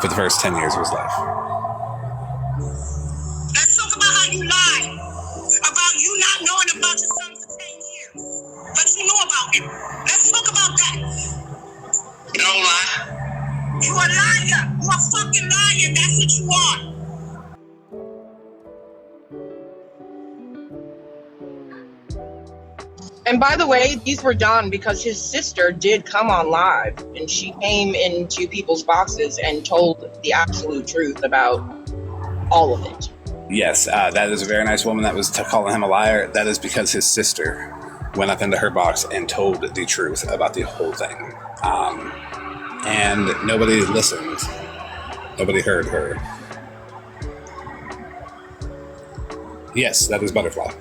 for the first 10 years of his life. Let's talk about how you lied about you not knowing about your son for 10 years, but you knew about him. Let's talk about that. You don't lie. You a liar. You a fucking liar. That's what you are. And by the way, these were done because his sister did come on live, and she came into people's boxes and told the absolute truth about all of it. Yes, that is a very nice woman that was calling him a liar. That is because his sister went up into her box and told the truth about the whole thing. And nobody listened. Nobody heard her. Yes, that is Butterfly.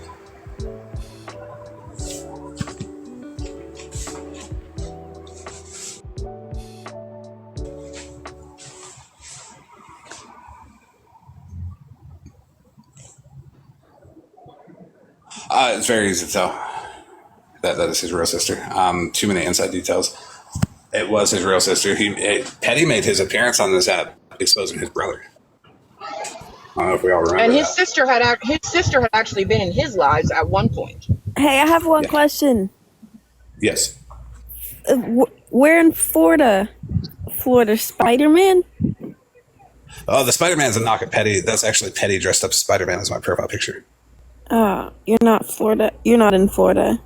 It's very easy to tell that is his real sister. Too many inside details. It was his real sister. Petty made his appearance on this app exposing his brother. I don't know if we all remember. And his sister had actually been in his lives at one point. Hey, I have one question. Yes. Where in Florida? Florida Spider-Man? Oh, the Spider-Man's a knock at Petty. That's actually Petty dressed up as Spider-Man as my profile picture. You're not Florida. You're not in Florida.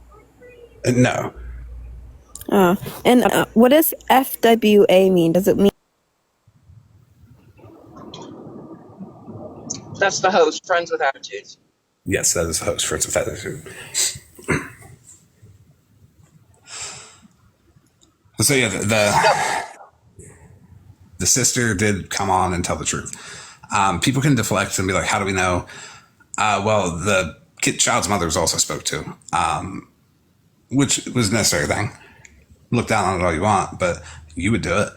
No. And what does FWA mean? Does it mean? That's the host, Friends with Attitudes. Yes, that is the host, Friends with Attitude. So yeah, the sister did come on and tell the truth. People can deflect and be like, how do we know? Well, the child's mother was also spoke to, which was a necessary thing. Look down on it all you want, but you would do it.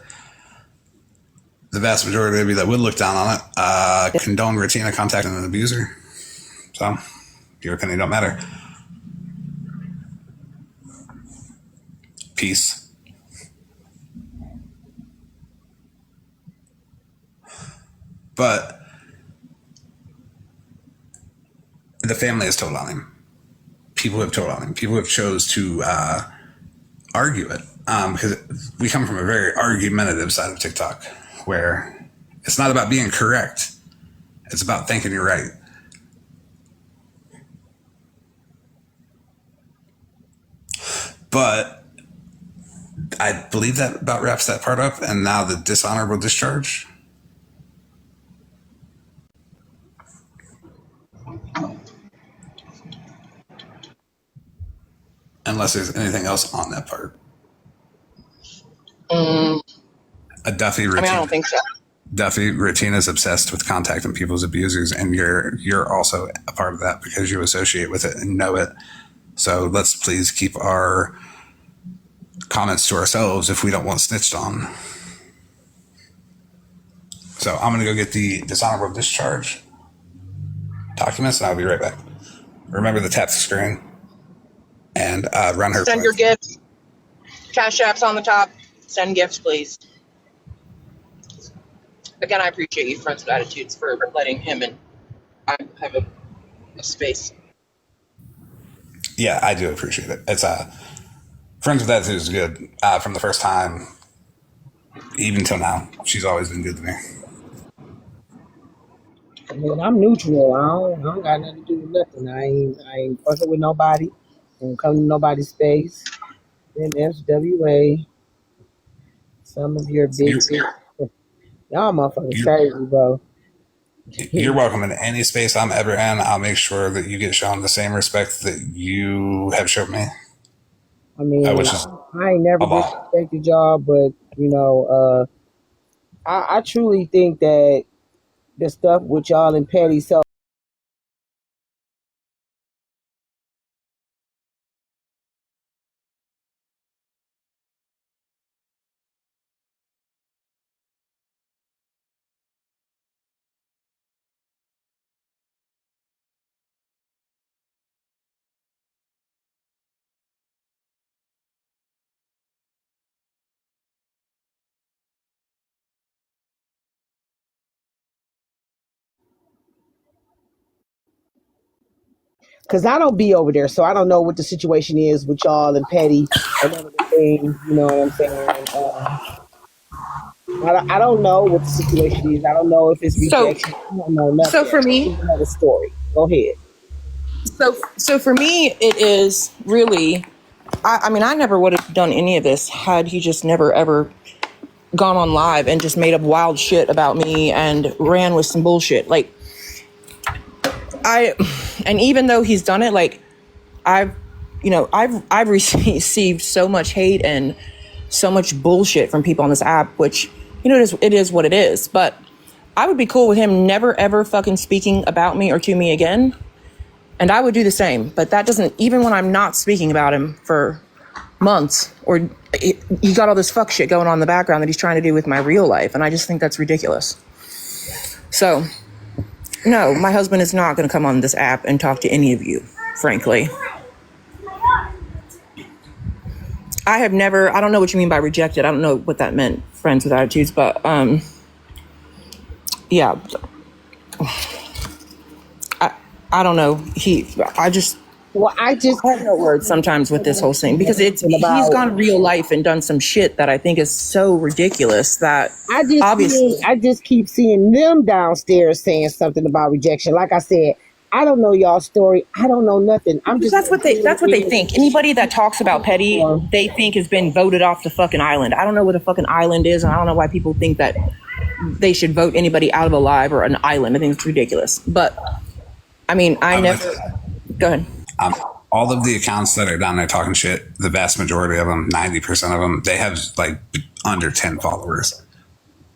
The vast majority of you that would look down on it condone Retina contacting an abuser. So your opinion don't matter. Peace. But the family has told on him. People have told on him. People have chose to argue it. Because we come from a very argumentative side of TikTok where it's not about being correct. It's about thinking you're right. But I believe that about wraps that part up. And now the dishonorable discharge. Unless there's anything else on that part. A Duffy routine. I don't think so. Duffy, Retina's obsessed with contacting people's abusers, and you're also a part of that because you associate with it and know it. So let's please keep our comments to ourselves if we don't want snitched on. So I'm going to go get the dishonorable discharge documents, and I'll be right back. Remember to tap the screen and run her. Send your gifts. Cash App's on the top. Send gifts, please. Again, I appreciate you, Friends with Attitudes, for letting him and I have a space. Yeah, I do appreciate it. It's Friends with Attitudes is good from the first time, even till now. She's always been good to me. I mean, I'm neutral. I don't got nothing to do with nothing. I ain't fucking with nobody. I don't come to nobody's space. Then FWA. Some of your big y'all motherfuckers crazy, bro. You're welcome in any space I'm ever in. I'll make sure that you get shown the same respect that you have shown me. I mean, I ain't never disrespected y'all, but you know, I truly think that the stuff with y'all and Petty so Cause I don't be over there, so I don't know what the situation is with y'all and Petty and everything. You know what I'm saying? I don't know what the situation is. I don't know if it's So, rejection. I don't know so nothing. for I me, don't know the story. Go ahead. so for me, it is really. I mean, I never would have done any of this had he just never ever gone on live and just made up wild shit about me and ran with some bullshit. Like and even though he's done it, like I've received so much hate and so much bullshit from people on this app, which it is what it is. But I would be cool with him never ever fucking speaking about me or to me again, and I would do the same. But that doesn't, even when I'm not speaking about him for months, or he got all this fuck shit going on in the background that he's trying to do with my real life, and I just think that's ridiculous. So no, my husband is not going to come on this app and talk to any of you, frankly. I don't know what you mean by rejected. I don't know what that meant, friends with attitudes, but yeah. I don't know. Well, I just I have no words sometimes with this whole thing, because he's gone real life and done some shit that I think is so ridiculous that I just keep seeing them downstairs saying something about rejection. Like I said, I don't know y'all's story. I don't know nothing. I'm just that's what they think. Anybody that talks about Petty, they think has been voted off the fucking island. I don't know what a fucking island is, and I don't know why people think that they should vote anybody out of a live or an island. I think it's ridiculous. But I mean, go ahead. All of the accounts that are down there talking shit, the vast majority of them, 90% of them, they have like under 10 followers.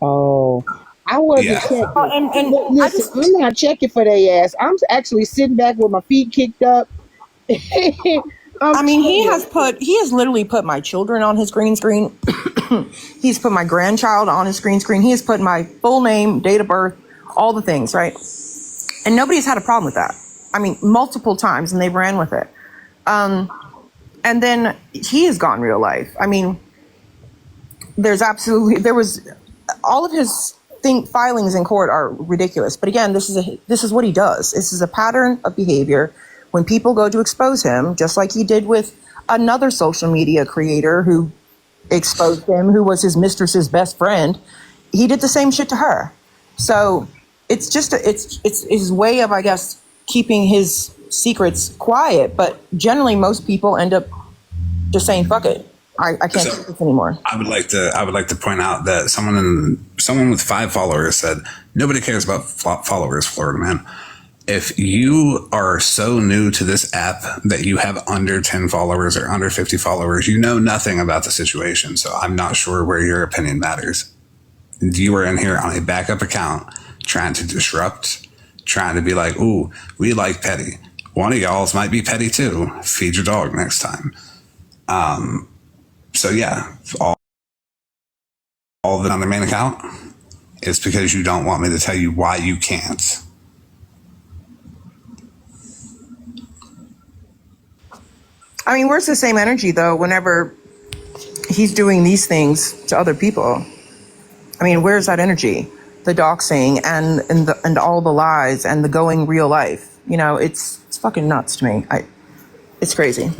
Oh, I wasn't checking. And listen, I'm not checking for their ass. I'm actually sitting back with my feet kicked up. I mean, he has literally put my children on his green screen. He's put my grandchild on his green screen. He has put my full name, date of birth, all the things, right? And nobody's had a problem with that. I mean, multiple times, and they've ran with it. And then he has gone real life. I mean, there was all of his filings in court are ridiculous. But again, this is what he does. This is a pattern of behavior. When people go to expose him, just like he did with another social media creator who exposed him, who was his mistress's best friend, he did the same shit to her. So it's just it's his way of, I guess, keeping his secrets quiet. But generally, most people end up just saying, "Fuck it, I can't do this anymore." I would like to point out that someone with 5 followers said nobody cares about followers, Florida man. If you are so new to this app that you have under 10 followers or under 50 followers, you know nothing about the situation. So I'm not sure where your opinion matters. You are in here on a backup account trying to disrupt, trying to be like, ooh, we like Petty. One of y'all's might be Petty too. Feed your dog next time. So yeah, all of it on the main account is because you don't want me to tell you why you can't. I mean, where's the same energy though whenever he's doing these things to other people? I mean, where's that energy? The doxing and all the lies and the going real life. You know, it's fucking nuts to me. It's crazy.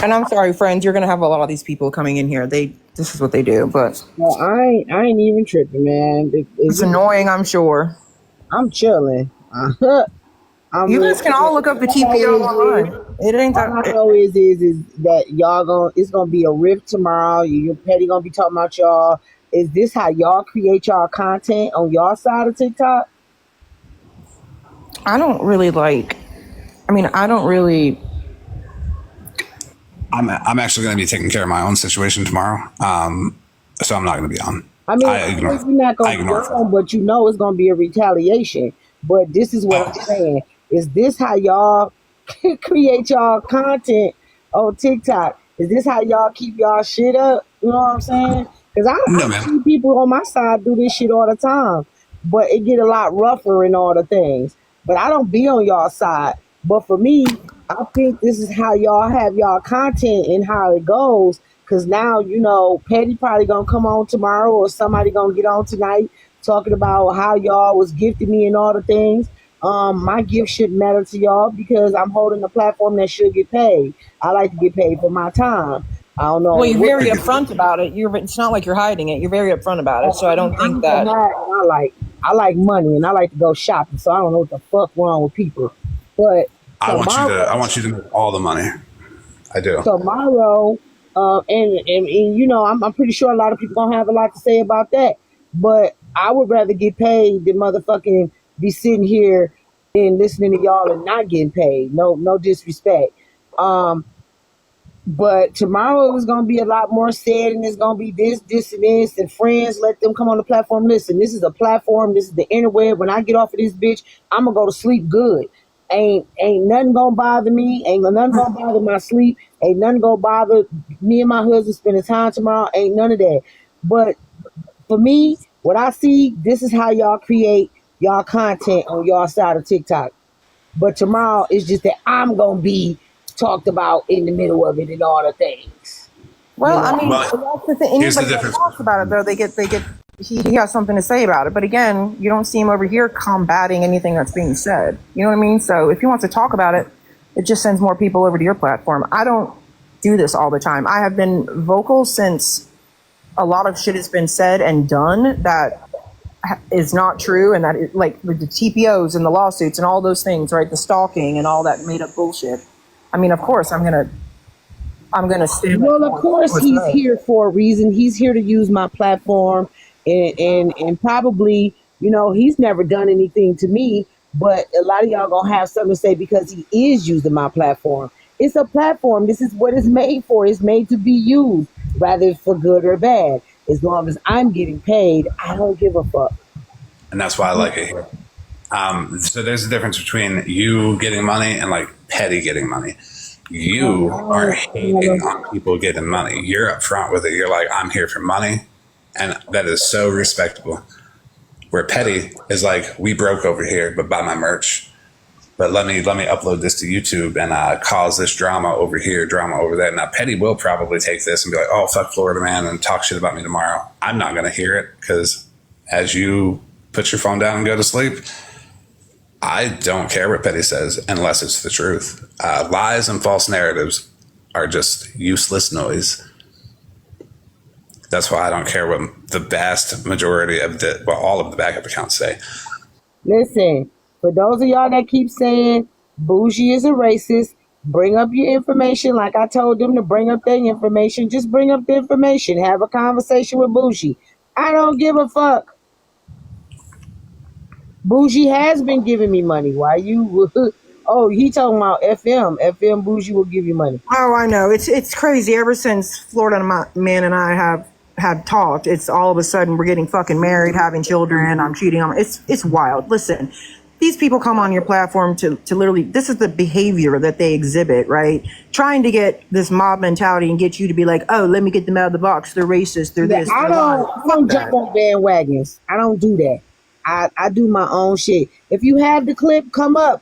And I'm sorry, friends, you're gonna have a lot of these people coming in here. This is what they do, but well, I ain't even tripping, man. it's annoying, I'm sure. I'm chilling. You guys can all look up the TPO online. It ain't that. All I know is that it's gonna be a rift tomorrow. You Petty gonna be talking about y'all. Is this how y'all create y'all content on y'all side of TikTok? I don't really. I'm actually going to be taking care of my own situation tomorrow, so I'm not going to be on. I mean, you're not going to be on, but you know it's going to be a retaliation. But this is what I'm saying. Is this how y'all create y'all content on TikTok? Is this how y'all keep y'all shit up? You know what I'm saying? Because I see people on my side do this shit all the time, but it get a lot rougher and all the things. But I don't be on y'all side. But for me, I think this is how y'all have y'all content and how it goes. Cause now, Petty probably gonna come on tomorrow or somebody gonna get on tonight talking about how y'all was gifting me and all the things. My gift shouldn't matter to y'all because I'm holding a platform that should get paid. I like to get paid for my time. I don't know Well, you're what very upfront about it. It's not like you're hiding it. You're very upfront about it. So I don't think I'm that. mad and I like money and I like to go shopping, so I don't know what the fuck wrong with people. But I want you to make all the money. I do. tomorrow, and I'm pretty sure a lot of people gonna have a lot to say about that. But I would rather get paid than motherfucking be sitting here and listening to y'all and not getting paid. No disrespect. Um, but tomorrow is gonna be a lot more said, and it's gonna be this, and this, and friends. Let them come on the platform. Listen, this is a platform. This is the interweb. When I get off of this bitch, I'm gonna go to sleep good. Ain't nothing gonna bother me. Ain't nothing gonna bother my sleep. Ain't nothing gonna bother me and my husband spending time tomorrow. Ain't none of that. But for me, what I see, this is how y'all create y'all content on y'all side of TikTok. But tomorrow is just that I'm gonna be talked about in the middle of it and all the things. Well, I mean, Well, that's the thing. here's the Anybody that difference. talks about it, though, he has something to say about it. But again, you don't see him over here combating anything that's being said. You know what I mean? So if he wants to talk about it, it just sends more people over to your platform. I don't do this all the time. I have been vocal since a lot of shit has been said and done that is not true, and that it, like with the TPOs and the lawsuits and all those things, right? The stalking and all that made up bullshit. I mean, of course, I'm gonna stand up Well, of for course, what's he's right. here for a reason. He's here to use my platform, and probably, he's never done anything to me. But a lot of y'all gonna have something to say because he is using my platform. It's a platform. This is what it's made for. It's made to be used, whether it's for good or bad. As long as I'm getting paid, I don't give a fuck. And that's why I like it here. So there's a difference between you getting money and like Petty getting money. You are hating on people getting money. You're upfront with it. You're like, I'm here for money. And that is so respectable. Where Petty is like, we broke over here, but buy my merch. But let me upload this to YouTube and cause this drama over here, drama over there. Now Petty will probably take this and be like, "Oh, fuck Florida man," and talk shit about me tomorrow. I'm not going to hear it because as you put your phone down and go to sleep, I don't care what Petty says unless it's the truth. Lies and false narratives are just useless noise. That's why I don't care what the vast majority of all of the backup accounts say. Listen, for those of y'all that keep saying Bougie is a racist, bring up your information. Like I told them to bring up their information. Just bring up the information. Have a conversation with Bougie. I don't give a fuck. Bougie has been giving me money. Why you? Oh, he talking about FM. FM Bougie will give you money. Oh, I know. It's crazy. Ever since Florida Man and I have talked, it's all of a sudden we're getting fucking married, having children. I'm cheating on. It's wild. Listen, these people come on your platform to literally. This is the behavior that they exhibit, right? Trying to get this mob mentality and get you to be like, oh, let me get them out of the box. They're racist. They're Yeah, this. I They're lying. don't. I Fuck don't jump that. on bandwagons. I don't do that. I do my own shit. If you have the clip, come up.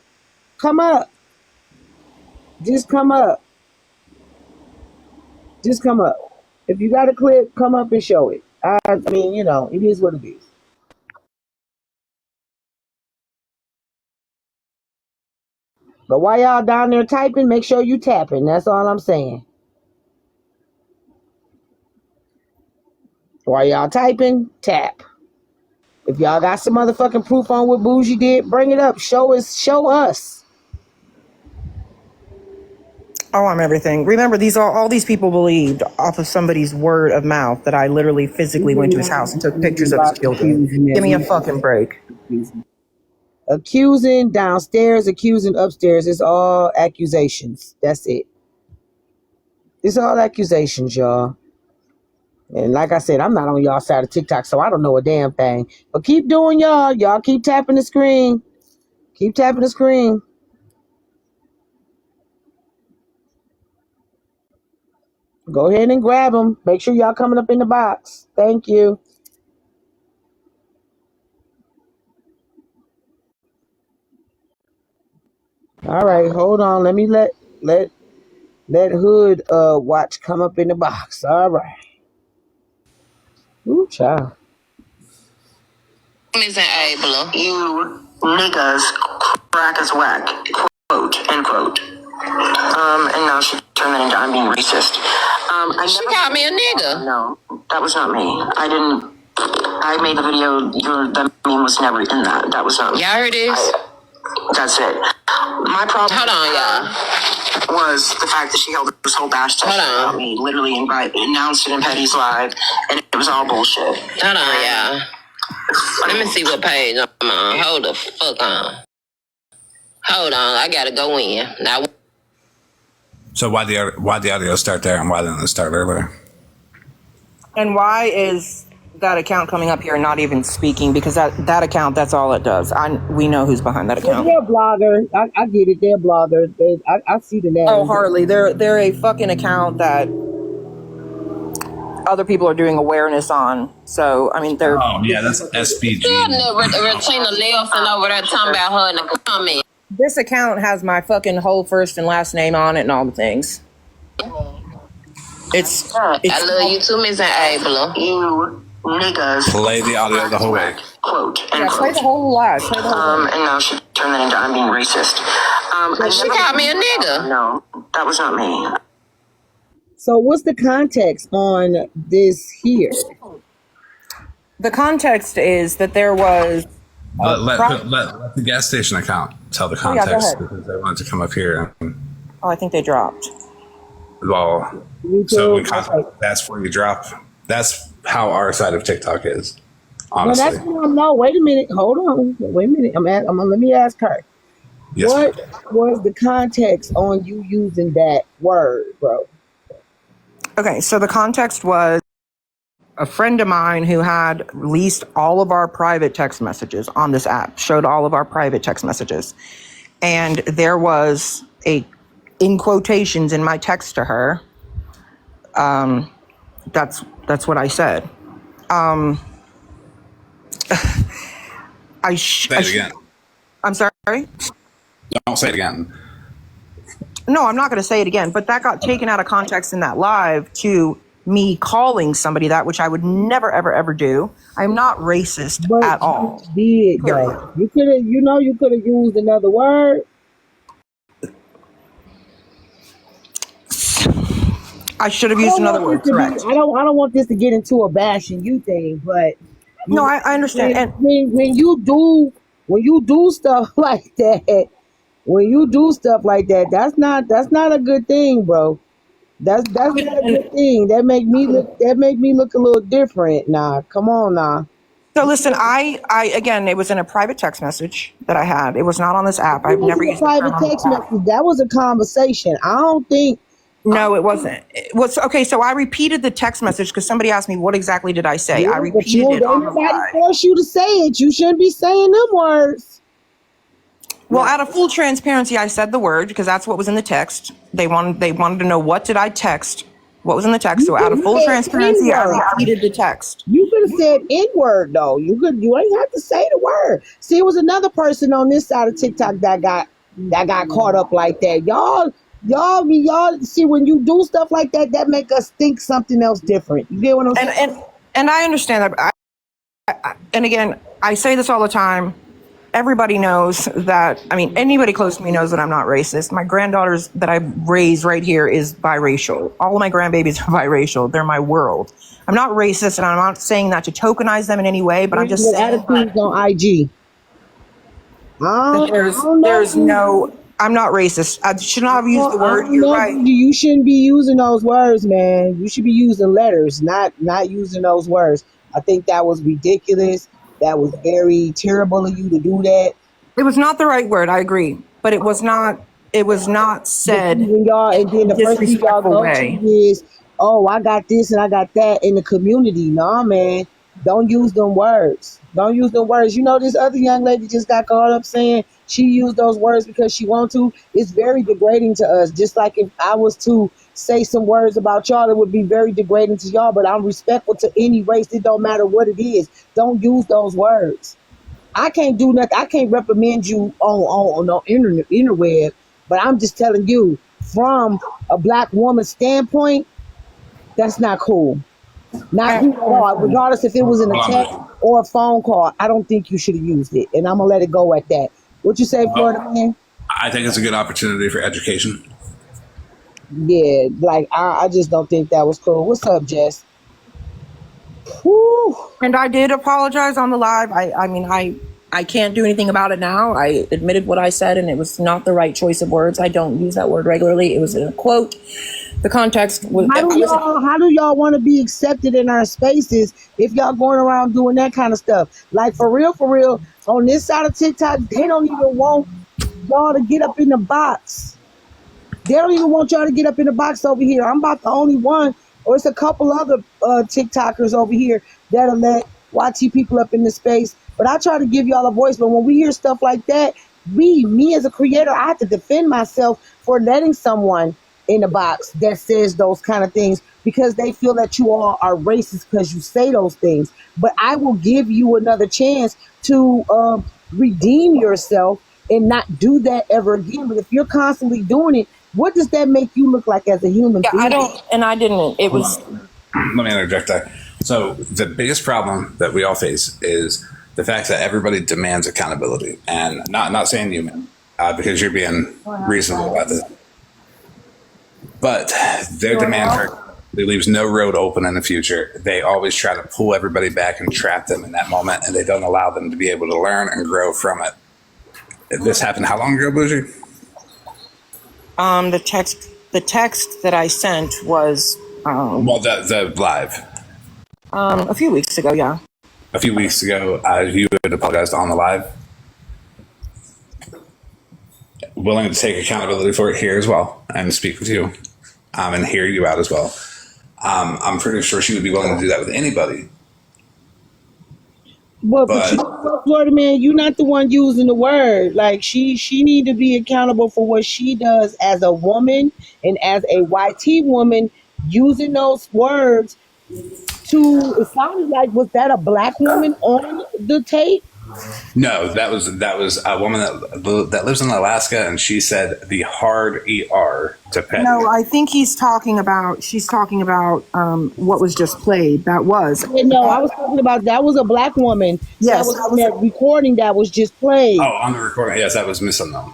Come up. Just come up. Just come up. If you got a clip, come up and show it. I mean, it is what it is. But while y'all down there typing, make sure you tapping. That's all I'm saying. While y'all typing, tap. If y'all got some motherfucking proof on what Bougie did, bring it up. Show us. Show us. Oh, I'm everything. Remember, all these people believed off of somebody's word of mouth that I literally physically went to his house and took pictures of his children. Give me a fucking break. Accusing downstairs, accusing upstairs. It's all accusations. That's it. It's all accusations, y'all. And like I said, I'm not on y'all side of TikTok, so I don't know a damn thing. But keep doing y'all. Y'all keep tapping the screen. Keep tapping the screen. Go ahead and grab them. Make sure y'all coming up in the box. Thank you. All right, hold on. Let me let Hood watch come up in the box. All right. Ooh, child. Isn't able. You niggas crack as whack. Quote, end quote. And now she turned it into I'm being racist. She called me a nigga. No, that was not me. I made the video. The meme was never in that. That was not me. Y'all heard this? That's it. My problem. Hold on, y'all. Was the fact that she held this whole bash session about me, literally announced it in Petty's live, and it was all bullshit. Hold on, y'all. Let me see what page I'm on. Hold the fuck on. Hold on, I gotta go in now. So why the audio start there and why didn't it start earlier? And why is that account coming up here and not even speaking? Because that account, that's all it does. We know who's behind that account. They're bloggers. I get it. They're bloggers. I see the name. Oh, Harley, they're a fucking account that other people are doing awareness on. So, I mean, they're... Oh, yeah, that's SBG. Regina Nelson over there talking about her in the comment. This account has my fucking whole first and last name on it and all the things. It's I love you too, Miss Abel. You niggas. Play the audio the whole way. Quote. yeah, play the whole live. Play the whole And now she turned it into I'm being racist. She called me a nigga. No, that was not me. So what's the context on this here? The context is that there was... Let the gas station account tell the context because they wanted to come up here. And, I think they dropped. well, so when context, that's where you drop. That's how our side of TikTok is. Honestly, No, that's what no. Wait a minute. Hold on. Wait a minute. Let me ask her. yes, What was the context on you using that word, bro? Okay, so the context was a friend of mine who had released all of our private text messages on this app, showed all of our private text messages. And there was in quotations in my text to her, that's what I said. say it again. I'm sorry? Don't say it again. No, I'm not going to say it again, but that got taken out of context in that live to me calling somebody that, which I would never, ever, ever do. I'm not racist at all. You did, though. You could have, you could have used another word. I should have used another word, correct. I don't want this to get into a bashing you thing, but no, I understand. And when you do stuff like that, that's not a good thing, bro. That's not a good thing. That make me look a little different. Nah, come on now. so listen, I again, it was in a private text message that I had. It was not on this app. I've never used a private text message. That was a conversation. I don't think. No, it wasn't. It was okay. So I repeated the text message because somebody asked me what exactly did I say. I repeated it on the live. Nobody forced you to say it. You shouldn't be saying them words. Well, out of full transparency, I said the word because that's what was in the text. They wanted to know what did I text, what was in the text. So out of full transparency, I repeated the text. You could have said N-word though. You ain't have to say the word. See, it was another person on this side of TikTok that got caught up like that. Y'all see when you do stuff like that, that make us think something else different. You get what I'm saying? And I understand that. And again, I say this all the time. Everybody knows that. I mean, anybody close to me knows that I'm not racist. My granddaughters that I raised right here is biracial. All of my grandbabies are biracial. They're my world. I'm not racist, and I'm not saying that to tokenize them in any way. But I'm just saying attitudes on IG. There's no. I'm not racist. I should not have used the word. You're right. You shouldn't be using those words, man. You should be using letters, not using those words. I think that was ridiculous. That was very terrible of you to do that. It was not the right word. I agree, but it was not. It was not said. And then the first thing y'all go to is, "Oh, I got this and I got that in the community." Nah, man, don't use them words. Don't use them words. You know, this other young lady just got caught up saying she used those words because she wants to. It's very degrading to us. Just like if I was to say some words about y'all, it would be very degrading to y'all. But I'm respectful to any race. It don't matter what it is. Don't use those words. I can't do nothing. I can't recommend you on no interweb, but I'm just telling you from a black woman's standpoint, that's not cool. Not cool at all. Regardless if it was in a text or a phone call, I don't think you should have used it. And I'm gonna let it go at that. What you say, Florida man? I think it's a good opportunity for education. Yeah, like I just don't think that was cool. What's up, Jess? Whew. And I did apologize on the live. I mean, I can't do anything about it now. I admitted what I said, and it was not the right choice of words. I don't use that word regularly. It was in a quote. The context was. How do y'all want to be accepted in our spaces if y'all going around doing that kind of stuff? Like for real, on this side of TikTok, they don't even want y'all to get up in the box. They don't even want y'all to get up in the box over here. I'm about the only one, or it's a couple other TikTokers over here that'll let YT people up in the space. But I try to give y'all a voice. But when we hear stuff like that, me as a creator, I have to defend myself for letting someone in the box that says those kind of things because they feel that you all are racist because you say those things. But I will give you another chance to redeem yourself and not do that ever again. But if you're constantly doing it, what does that make you look like as a human being? I don't, and I didn't. It was. Let me interject there. So the biggest problem that we all face is the fact that everybody demands accountability, and not saying you, because you're being reasonable about this. But their demand leaves no road open in the future. They always try to pull everybody back and trap them in that moment, and they don't allow them to be able to learn and grow from it. This happened how long ago, Bougie? The text that I sent was the live. A few weeks ago, yeah. A few weeks ago, you had apologized on the live. Willing to take accountability for it here as well and speak with you and hear you out as well. I'm pretty sure she would be willing to do that with anybody. But you know, Florida man, you're not the one using the word. Like she need to be accountable for what she does as a woman and as a YT woman, using those words to. It sounded like, was that a black woman on the tape? No, that was a woman that lives in Alaska, and she said the hard ER to pet. No, I think she's talking about what was just played. That was. No, I was talking about that was a black woman. Yes, that was on that recording that was just played. Oh, on the recording, yes, that was Miss Unknown.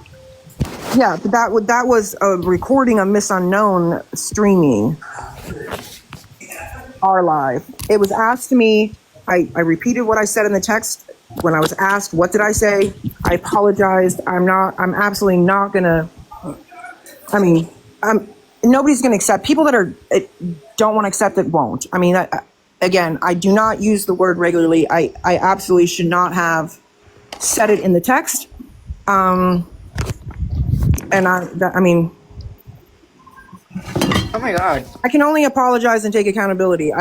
Yeah, but that was a recording of Miss Unknown streaming our live. It was asked to me. I repeated what I said in the text. When I was asked, what did I say? I apologized. I'm absolutely not gonna. I mean, nobody's gonna accept. People that don't want to accept it won't. I mean, again, I do not use the word regularly. I absolutely should not have said it in the text. And I mean, oh my God, I can only apologize and take accountability.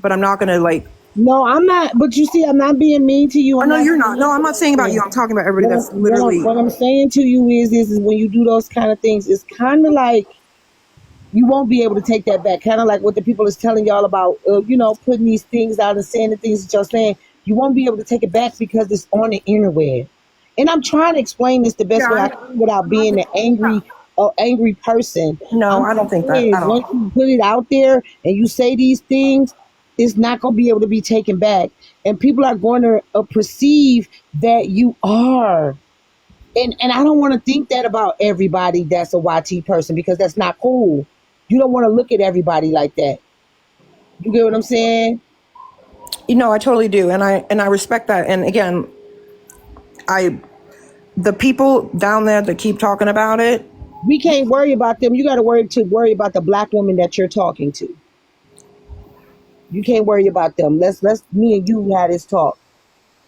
But I'm not gonna like. No, I'm not. But you see, I'm not being mean to you. No, you're not. No, I'm not saying about you. I'm talking about everybody that's literally. What I'm saying to you is when you do those kind of things, it's kind of like you won't be able to take that back. Kind of like what the people is telling y'all about, putting these things out and saying the things that you're saying. You won't be able to take it back because it's on the interweb. And I'm trying to explain this the best way I can without being an angry person. No, I don't think that. Once you put it out there and you say these things, it's not going to be able to be taken back. And people are going to perceive that you are. And I don't want to think that about everybody that's a YT person because that's not cool. You don't want to look at everybody like that. You get what I'm saying? I totally do. And I respect that. And again, the people down there that keep talking about it. We can't worry about them. You got to worry about the black woman that you're talking to. You can't worry about them. Let's me and you have this talk.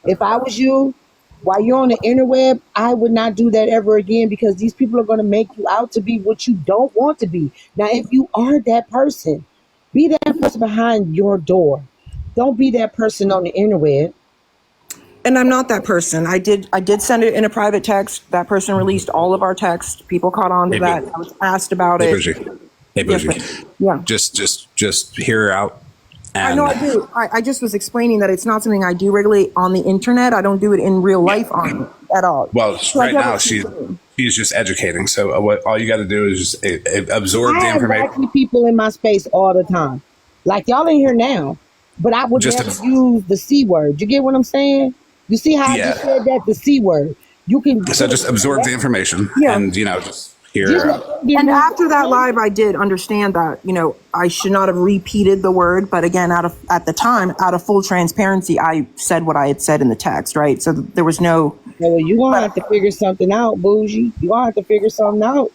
If I was you, while you're on the interweb, I would not do that ever again because these people are going to make you out to be what you don't want to be. Now, if you are that person, be that person behind your door. Don't be that person on the interweb. And I'm not that person. I did send it in a private text. That person released all of our texts. People caught on to that. I was asked about it. Hey, Bougie. Yeah. Just hear her out. I know And I do. I just was explaining that it's not something I do regularly on the internet. I don't do it in real life on at all. well, So I've right never now she's just educating. So what all you got to do is just absorb I the have information. wacky people in my space all the time. Like y'all in here now, but I would Just never use the C word. You get what I'm saying? You see how I just Yeah. said that? The C word. You can So just absorb the information, Yeah. and just hear. just And after that live, I did understand that I should not have repeated the word. But again, at the time, out of full transparency, I said what I had said in the text, right? So there was no. well, you're gonna have to figure something out, bougie. You're gonna have to figure something out.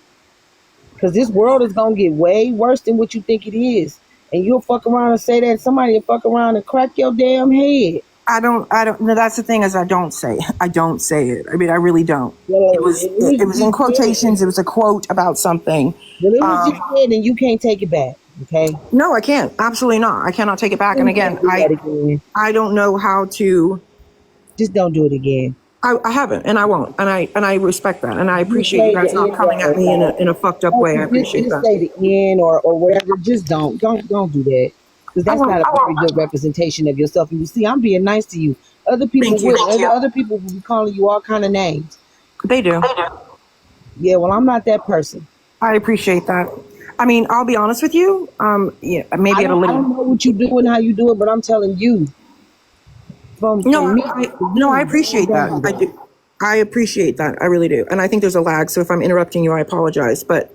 Because this world is gonna get way worse than what you think it is. And you'll fuck around and say that, somebody will fuck around and crack your damn head. I don't. No, that's the thing is I don't say it. I don't say it. I mean, I really don't. Well, It was in quotations. It was a quote about something. Well, it was just said, and you can't take it back. Okay. No, I can't. Absolutely not. I cannot take it back. And again, Don't do that again. I don't know how to. Just don't do it again. I haven't, and I won't, and I respect that, and I appreciate you guys not coming at me in a fucked up way. I appreciate just that. say the end or whatever. Just don't do that, because that's not a very good representation of yourself. And you see, I'm being nice to you. Other people Thank you. will. Other people will be calling you all kind of names. They do. Yeah, well, I'm not that person. I appreciate that. I mean, I'll be honest with you. Yeah, maybe I at a don't little. know what you do and how you do it, but I'm telling you. No, I appreciate that. I do. I appreciate that. I really do. And I think there's a lag. So if I'm interrupting you, I apologize. But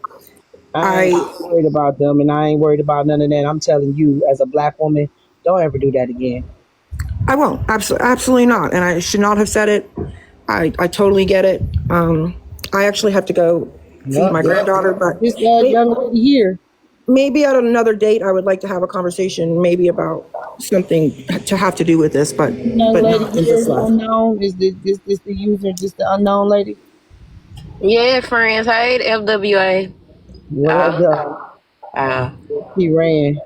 I ain't worried about them, and I ain't worried about none of that. I'm telling you, as a black woman, don't ever do that again. I won't. Absolutely not. And I should not have said it. I totally get it. I actually have to go feed my granddaughter, but This young lady here. maybe at another date, I would like to have a conversation, maybe about something to have to do with this, but Young not lady in here this is life. unknown. Is the user just the unknown lady? Yeah, friends. Hey, FWA. Well, he ran.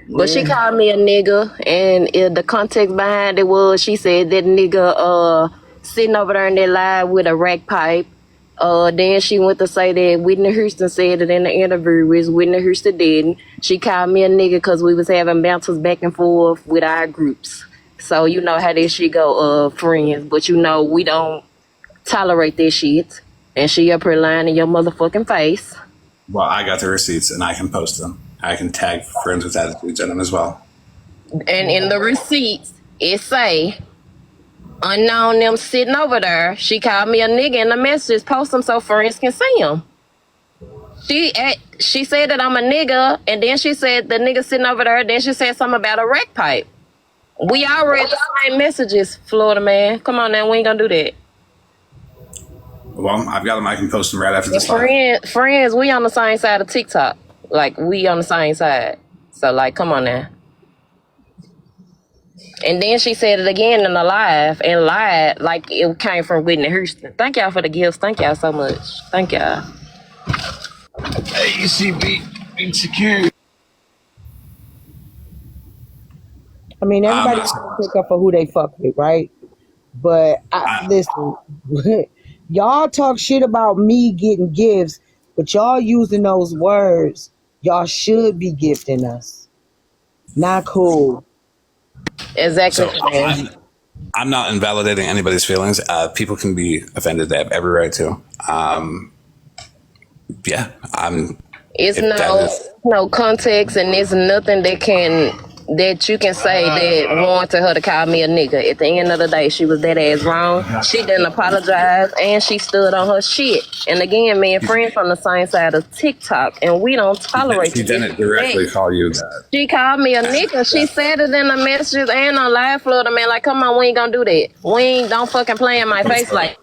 But she called me a nigga, and the context behind it was she said that nigga sitting over there in that live with a rack pipe. Then she went to say that Whitney Houston said it in the interview, which Whitney Houston didn't. She called me a nigga because we was having bounces back and forth with our groups. So you know how this shit go, friends. But we don't tolerate this shit. And she up here lying in your motherfucking face. Well, I got the receipts, and I can post them. I can tag friends with attitudes in them as well. And in the receipts, it say, unknown them sitting over there. She called me a nigga in the messages, post them so friends can see them. She said that I'm a nigga, and then she said the nigga sitting over there, then she said something about a wreck pipe. We all read the same messages, Florida man. Come on now, we ain't gonna do that. Well, I've got them. I can post them right after this live. Friends, we on the same side of TikTok. Like, we on the same side. So, like, come on now. And then she said it again in the live, and lied like it came from Whitney Houston. Thank y'all for the gifts. Thank y'all so much. Thank y'all. Hey, you see, being secure. I mean, everybody's gonna pick up for who they fuck with, right? But listen, y'all talk shit about me getting gifts, but y'all using those words. Y'all should be gifting us. Not cool. Exactly. So I'm not invalidating anybody's feelings. People can be offended. They have every right to. Yeah, It's if that no context, and there's nothing that you can say that warranted her to call me a nigga. At the end of the day, she was that ass wrong. She didn't apologize, and she stood on her shit. And again, me and friends on the same side of TikTok, and we don't tolerate. She didn't directly call you that. She called me a nigga. She said it in the messages and on live, Florida man. Like, come on, we ain't gonna do that. Don't fucking play in my face like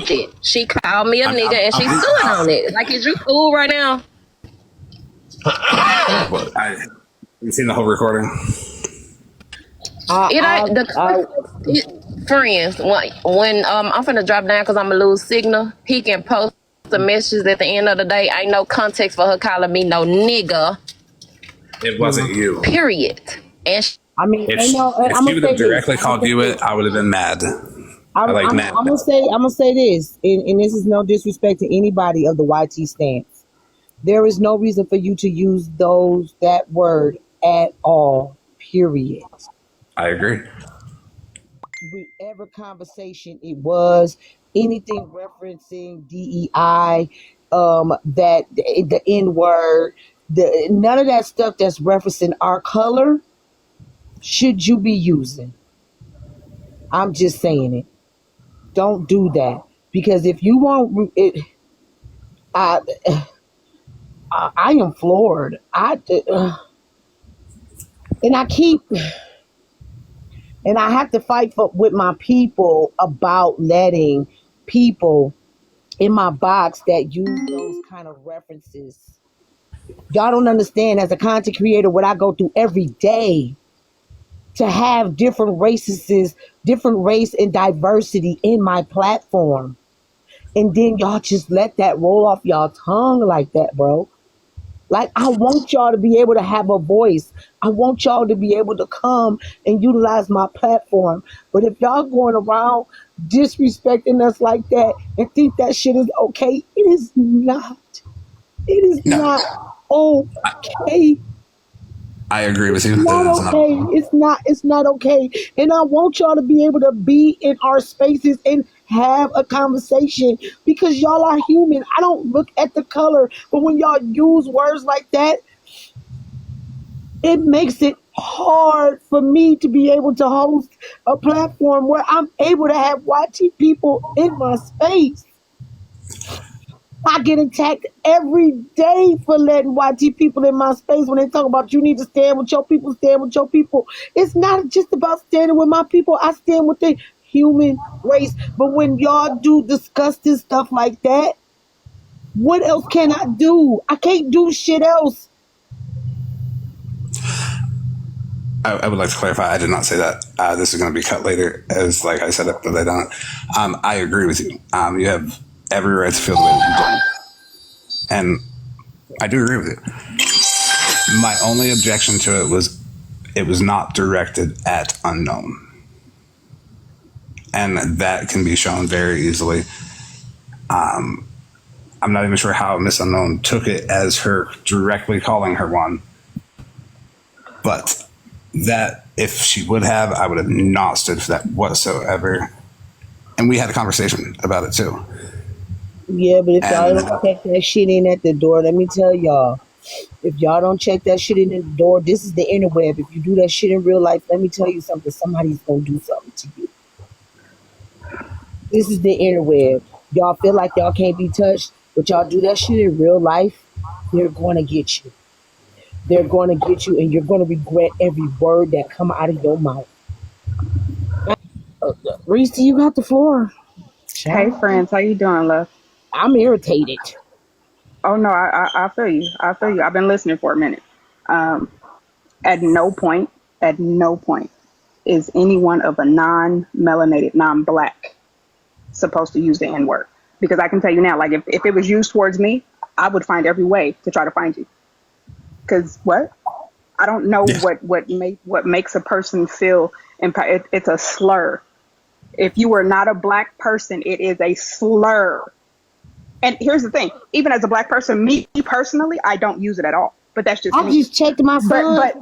shit. She called me a nigga, and she stood on it. Like, is you cool right now? You seen the whole recording? Friends, when I'm finna drop down because I'm gonna lose signal, he can post the messages at the end of the day. Ain't no context for her calling me no nigga. It wasn't you. Period. And I mean, If she would have directly called you it, I would have been mad. I'm gonna say this, and this is no disrespect to anybody of the YT stance. There is no reason for you to use that word at all. period. I agree. Whatever conversation it was, anything referencing DEI, that the N word, none of that stuff that's referencing our color should you be using. I'm just saying it. Don't do that, because if you want it, I I am floored. And I keep and I have to fight with my people about letting people in my box that use those kind of references. Y'all don't understand, as a content creator, what I go through every day to have different races, different race and diversity in my platform. And then y'all just let that roll off y'all tongue like that, bro. Like, I want y'all to be able to have a voice. I want y'all to be able to come and utilize my platform. But if y'all going around disrespecting us like that and think that shit is okay, it is not. It is No. not okay. I agree with you. Not okay. It's not okay. And I want y'all to be able to be in our spaces and have a conversation, because y'all are human. I don't look at the color, but when y'all use words like that, it makes it hard for me to be able to host a platform where I'm able to have YT people in my space. I get attacked every day for letting YT people in my space when they talk about you need to stand with your people, stand with your people. It's not just about standing with my people. I stand with the human race. But when y'all do disgusting stuff like that, what else can I do? I can't do shit else. I would like to clarify. I did not say that. This is going to be cut later, as like I said, but I don't. I agree with you. You have every right to feel the way that you do, and I do agree with you. My only objection to it was not directed at unknown, and that can be shown very easily. I'm not even sure how Miss Unknown took it as her directly calling her one, but that if she would have, I would have not stood for that whatsoever. And we had a conversation about it too. Yeah, but if y'all don't check that shit in at the door, let me tell y'all, if y'all don't check that shit in the door, this is the interweb. If you do that shit in real life, let me tell you something, somebody's gonna do something to you. This is the interweb. Y'all feel like y'all can't be touched, but y'all do that shit in real life, they're gonna get you. They're going to get you, and you're going to regret every word that come out of your mouth. Reese, you got the floor. Hey, friends, how you doing, love? I'm irritated. Oh no, I feel you. I feel you. I've been listening for a minute. At no point is anyone of a non-melanated, non-black supposed to use the N-word. Because I can tell you now, like if it was used towards me, I would find every way to try to find you. Because what? I don't know what makes a person feel impact. It's a slur. If you are not a black person, it is a slur. And here's the thing: even as a black person, me personally, I don't use it at all. But that's just I me. just checked my son. But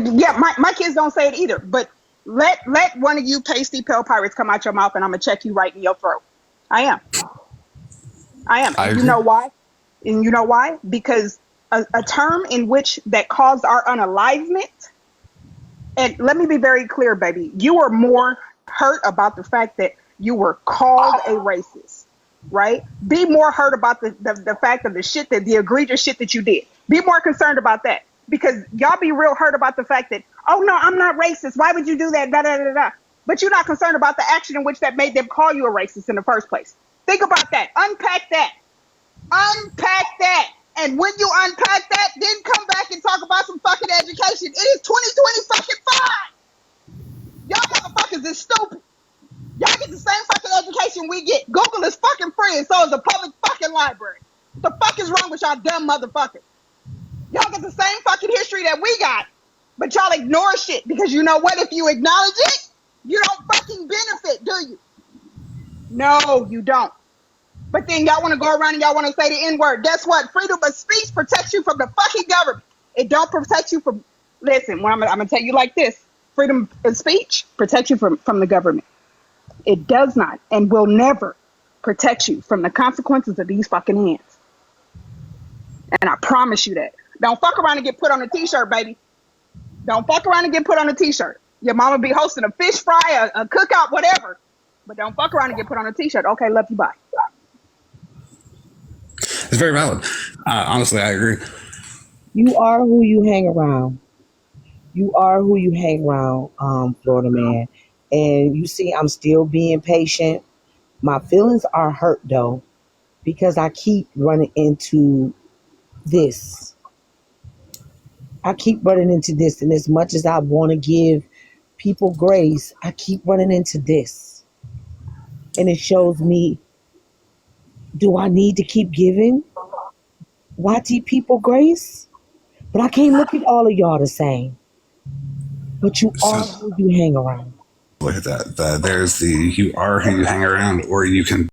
yeah, my kids don't say it either. But let one of you pasty pale pirates come out your mouth, and I'm gonna check you right in your throat. I am. And you know why? Because a term in which that caused our unalivement. And let me be very clear, baby. You were more hurt about the fact that you were called a racist, right? Be more hurt about the fact of the egregious shit that you did. Be more concerned about that, because y'all be real hurt about the fact that, oh no, I'm not racist. Why would you do that? Da, da, da, da. But you're not concerned about the action in which that made them call you a racist in the first place. Think about that. Unpack that. And when you unpack that, then come back and talk about some fucking education. It is 2025. Y'all motherfuckers is stupid. Y'all get the same fucking education we get. Google is fucking free, and so is the public fucking library. What the fuck is wrong with y'all dumb motherfuckers? Y'all get the same fucking history that we got, but y'all ignore shit, because you know what? If you acknowledge it, you don't fucking benefit, do you? No, you don't. But then y'all want to go around and y'all want to say the N-word. Guess what? Freedom of speech protects you from the fucking government. It don't protect you from Listen, I'm gonna tell you like this: freedom of speech protects you from the government. It does not and will never protect you from the consequences of these fucking hands. And I promise you that. Don't fuck around and get put on a t-shirt, baby. Don't fuck around and get put on a t-shirt. Your mama be hosting a fish fry, a cookout, whatever. But don't fuck around and get put on a t-shirt. Okay, love you, bye. It's very valid. Honestly, I agree. You are who you hang around. You are who you hang around, Florida man. And you see, I'm still being patient. My feelings are hurt though, because I keep running into this. I keep running into this. And as much as I want to give people grace, I keep running into this. And it shows me, do I need to keep giving YT people grace? But I can't look at all of y'all the same. But you are who you hang around. Look at that. There's the you are who you hang around, or you can